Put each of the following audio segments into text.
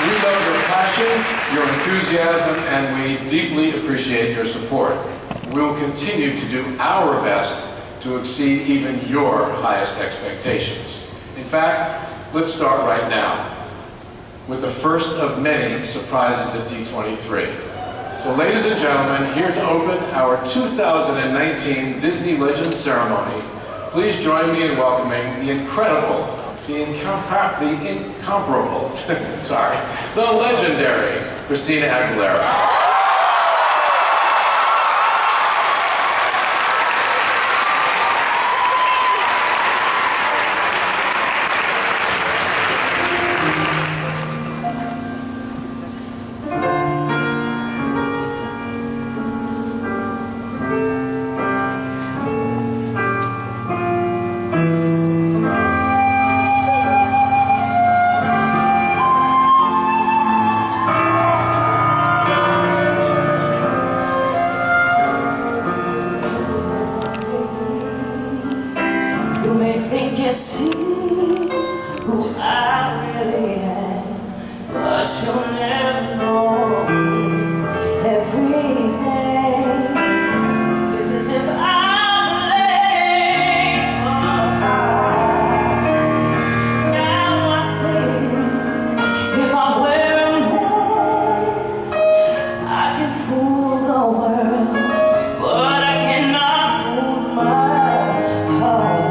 We love your passion, your enthusiasm, and we deeply appreciate your support. We will continue to do our best to exceed even your highest expectations. In fact, let's start right now with the first of many surprises at D23. So ladies and gentlemen, here to open our 2019 Disney Legends ceremony, please join me in welcoming the incredible, the incomparable, sorry, the legendary Christina Aguilera. See who I really am, but you'll never know me every day. It's as if I'm laying apart. Now I see, if I wear a mask, I can fool the world, but I cannot fool my heart.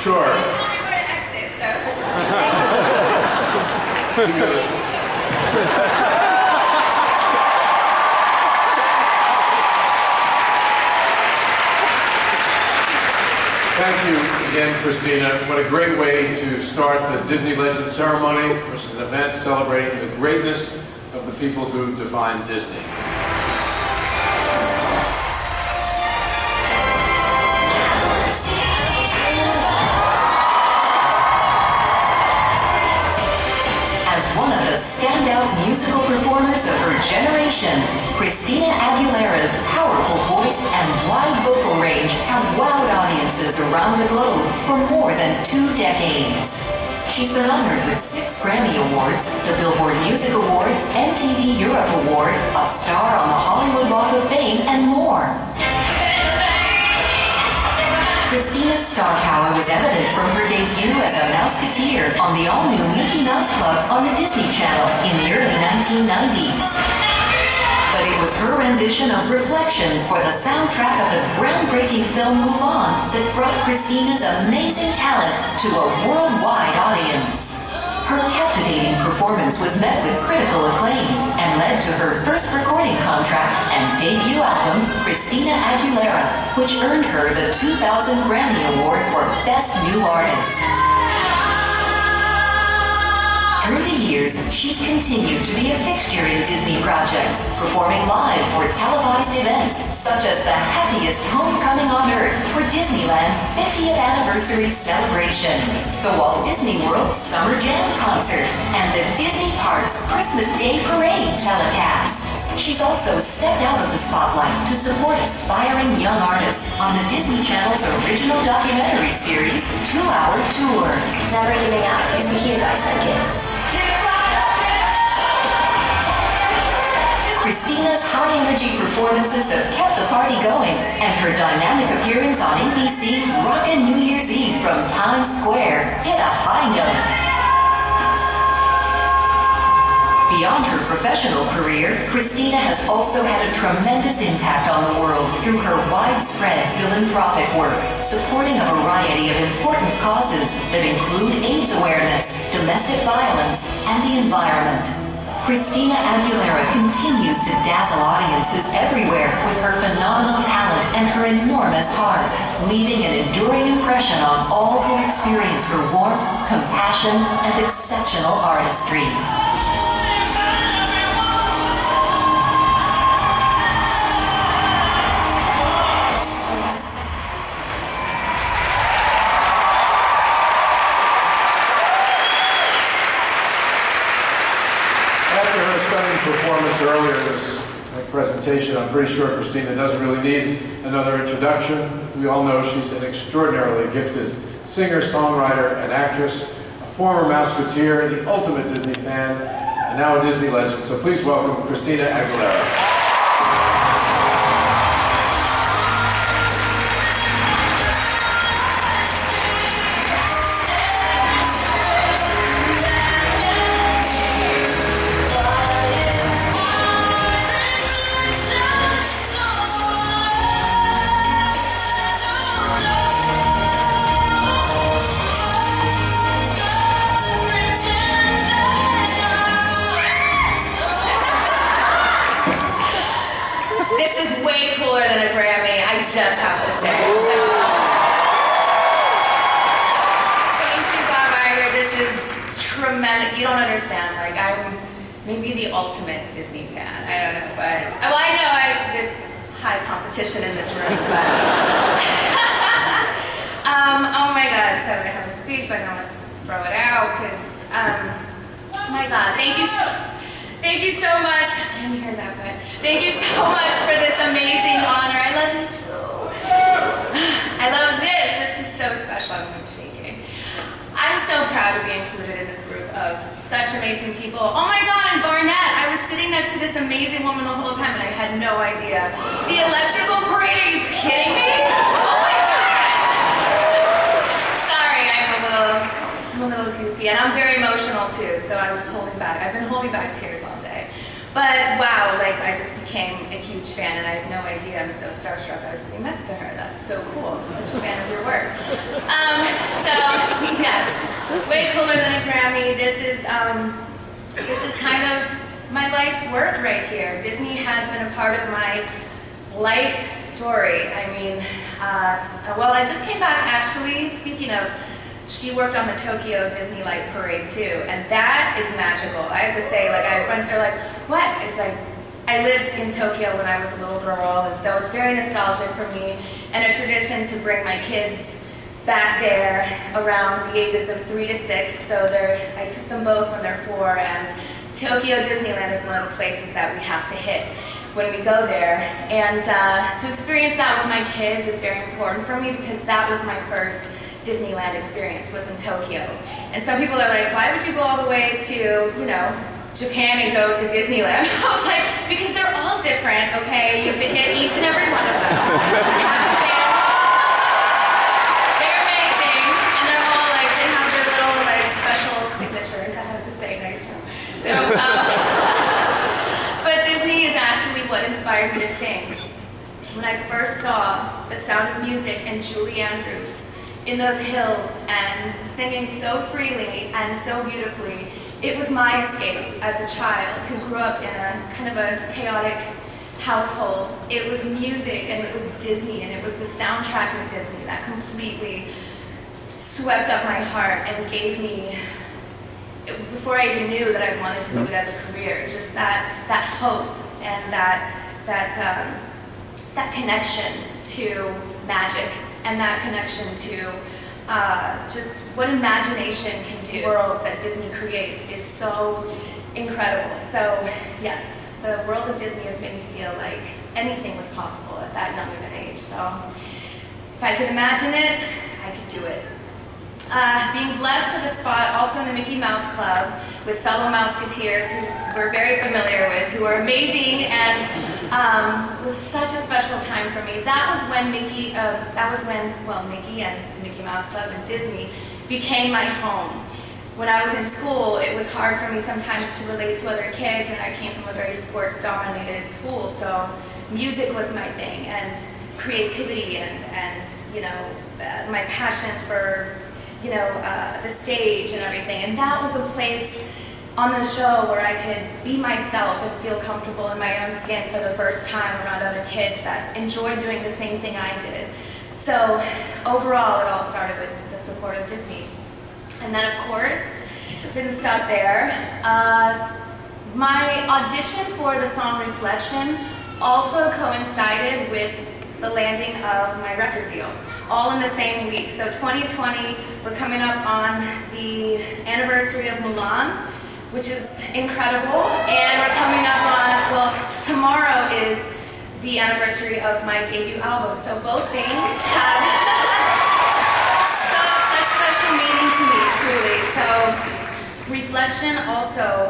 Sure. You told me where to exit, so. Thank you again, Christina. What a great way to start the Disney Legends ceremony, which is an event celebrating the greatness of the people who define Disney. One of the standout musical performers of her generation, Christina Aguilera's powerful voice and wide vocal range have wowed audiences around the globe for more than 2 decades. She's been honored with 6 Grammy Awards, the Billboard Music Award, MTV Europe Award, a star on the Hollywood Walk of Fame, and more. Christina's star power was evident from her debut as a Mouseketeer on the all-new Mickey Mouse Club on the Disney Channel in the early 1990s. But it was her rendition of Reflection for the soundtrack of the groundbreaking film Mulan that brought Christina's amazing talent to a worldwide audience. Her captivating performance was met with critical acclaim and led to her first recording contract and debut album, Christina Aguilera, which earned her the 2000 Grammy Award for Best New Artist. Through the years, she's continued to be a fixture in Disney projects, performing live or televised events such as the happiest homecoming on Earth for Disneyland's 50th anniversary celebration, the Walt Disney World Summer Jam Concert, and the Disney Parks Christmas Day Parade telecast. She's also stepped out of the spotlight to support aspiring young artists on the Disney Channel's original documentary series, 2-Hour Tour. Never giving up is the key advice I give. Christina's high-energy performances have kept the party going, and her dynamic appearance on ABC's Rockin' New Year's Eve from Times Square hit a high note. Beyond her professional career, Christina has also had a tremendous impact on the world through her widespread philanthropic work, supporting a variety of important causes that include AIDS awareness, domestic violence, and the environment. Christina Aguilera continues to dazzle audiences everywhere with her phenomenal talent and her enormous heart, leaving an enduring impression on all who experience her warmth, compassion, and exceptional artistry. Performance earlier in this presentation, I'm pretty sure Christina doesn't really need another introduction. We all know she's an extraordinarily gifted singer, songwriter, and actress, a former Mouseketeer, the ultimate Disney fan, and now a Disney legend. So please welcome Christina Aguilera. Just have to say. So, thank you, Bob Iger. This is tremendous. You don't understand. Like, I'm maybe the ultimate Disney fan. I don't know, but well, I know there's high competition in this room, but oh my God. So I have a speech, but I'm gonna throw it out because oh my God. Thank you so much. I didn't hear that, but thank you so much for this amazing honor. I love you too. I love this. This is so special. I'm like shaking. I'm so proud to be included in this group of such amazing people. Oh my God, and Barnett. I was sitting next to this amazing woman the whole time and I had no idea. The electrical parade, are you kidding me? Oh my God. Sorry, I'm a little goofy and I'm very emotional too, so I was holding back. I've been holding back tears all day. But wow, like I just became a huge fan and I had no idea. I'm so starstruck. I was sitting next to her. That's so cool. I'm such a fan of your work. So yes, way cooler than a Grammy. This is kind of my life's work right here. Disney has been a part of my life story. I mean, well, I just came back actually, speaking of, she worked on the Tokyo Disney Light Parade too, and that is magical. I have to say, like, I have friends who are like, what? It's like, I lived in Tokyo when I was a little girl, and so it's very nostalgic for me, and a tradition to bring my kids back there around the ages of 3 to 6, so I took them both when they're 4, and Tokyo Disneyland is one of the places that we have to hit. when we go there. And to experience that with my kids is very important for me because that was my first Disneyland experience, was in Tokyo. And some people are like, why would you go all the way to, you know, Japan and go to Disneyland? I was like, because they're all different, okay? You have to hit each and every one of them. They're amazing, and they're all like, they have their little like special signatures, I have to say, nice job. So, but Disney is actually what inspired me to sing. When I first saw The Sound of Music and Julie Andrews in those hills and singing so freely and so beautifully, it was my escape as a child who grew up in a kind of a chaotic household. It was music and it was Disney and it was the soundtrack of Disney that completely swept up my heart and gave me, before I even knew that I wanted to do it as a career, just that hope and that connection to magic and that connection to just what imagination can do. Worlds that Disney creates is so incredible. So yes, the world of Disney has made me feel like anything was possible at that young of an age. So if I could imagine it, I could do it. Being blessed with a spot also in the Mickey Mouse Club with fellow Mouseketeers who we're very familiar with, who are amazing, and was such a special time for me. That was when Mickey and the Mickey Mouse Club and Disney became my home. When I was in school, it was hard for me sometimes to relate to other kids, and I came from a very sports-dominated school, so music was my thing, and creativity, and you know, my passion for, you know, the stage and everything. And that was a place on the show where I could be myself and feel comfortable in my own skin for the first time around other kids that enjoyed doing the same thing I did. So overall, it all started with the support of Disney. And then, of course, it didn't stop there. My audition for the song Reflection also coincided with the landing of my record deal, all in the same week. So 2020, we're coming up on the anniversary of Mulan, which is incredible, and we're coming up on, well, tomorrow is the anniversary of my debut album, so both things have such special meaning to me, truly. So Reflection also,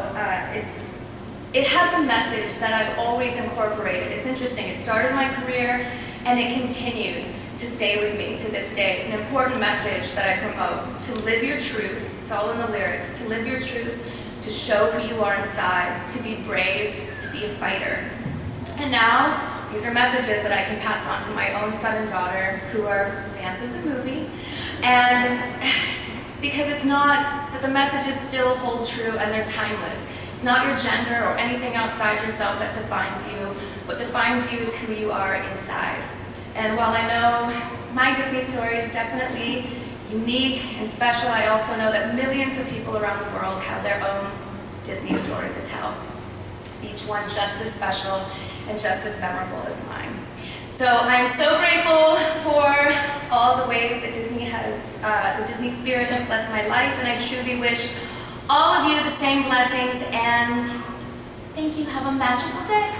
it has a message that I've always incorporated. It's interesting, it started my career and it continued to stay with me to this day. It's an important message that I promote, to live your truth. It's all in the lyrics, to live your truth, to show who you are inside, to be brave, to be a fighter. And now, these are messages that I can pass on to my own son and daughter who are fans of the movie. And because it's not, that the messages still hold true and they're timeless. It's not your gender or anything outside yourself that defines you. What defines you is who you are inside. And while I know my Disney story is definitely unique and special, I also know that millions of people around the world have their own Disney story to tell. Each one just as special and just as memorable as mine. So I'm so grateful for all the ways that Disney has, the Disney spirit has blessed my life, and I truly wish all of you the same blessings, and thank you. Have a magical day.